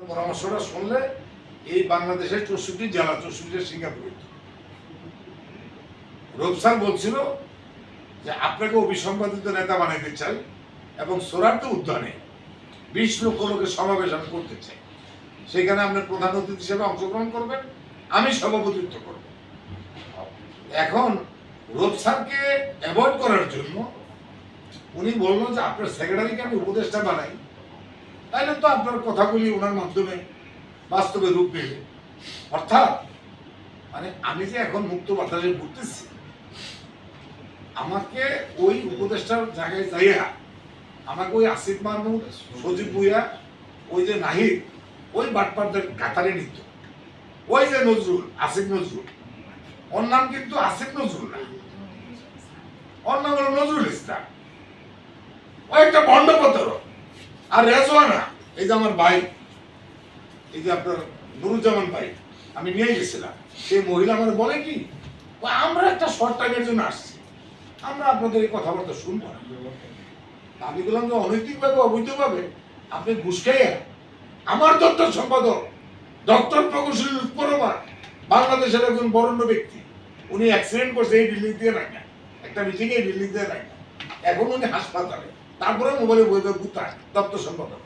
পরামর্শটা শুনলে এই বাংলাদেশের 64 জেলা 64 সিঙ্গাপুর রূপসার বলছিল যে আপনাকে অভিসম্পাদিত নেতা বানাইতে চাই এবং সোরার্দ উদ্যানে 20 লক্ষ লোকের সমাবেশ আমি করতে চাই, সেখানে আপনার প্রধান অতিথি হিসেবে অংশগ্রহণ করবেন, আমি সভাপতিত্ব করব। এখন রূপসারকে অ্যাভয়েড করার জন্য উনি বললো যে আপনার সেক্রেটারিকে আমি উপদেষ্টা বানাই, তাইলে তো আপনার কথাগুলি ওনার মাধ্যমে বাস্তবে রূপ পেলে। অর্থাৎ মানে আমি যে এখন মুক্ত বাতাসে ঘুরতেছি, আমাকে ওই উপদেষ্টার জায়গায় যাইয়া আমাকে ওই আসিফ মাহমুদ, সজীব ভুইয়া, ওই যে নাহিদ, ওই বাটপারদের কাতারে নিত। ওই যে নজরুল, আসিফ নজরুল, ওর নাম কিন্তু আসিফ নজরুল না, ওর নাম হলো নজরুল ইসলাম। ওই একটা ভণ্ডপতর। আর রেজওয়ানা, এই যে আমার ভাই, এই যে আপনার নুরুজ্জামান ভাই, আমি নিয়ে গেছিলাম, সেই মহিলা আমার বলে কি, আমরা একটা শর্ট টাইমের জন্য আসছি, আমরা আপনাদের এই কথাবার্তা শুনবো না। আমি বললাম যে অনৈতিকভাবে অবৈধভাবে আপনি ঘুষ খাইয়া আমার দপ্তর সম্পাদক ডক্টর প্রকৌশলী লুৎফর বাংলাদেশের একজন বরেণ্য ব্যক্তি, উনি অ্যাক্সিডেন্ট করছে এই বিল্ডিং দিয়ে নাই না, একটা মিটিং এই বিল্ডিং দিয়ে নাই না, এখন উনি হাসপাতালে, তারপরে মোবাইলে বই গুতায় দপ্তর সম্পাদক।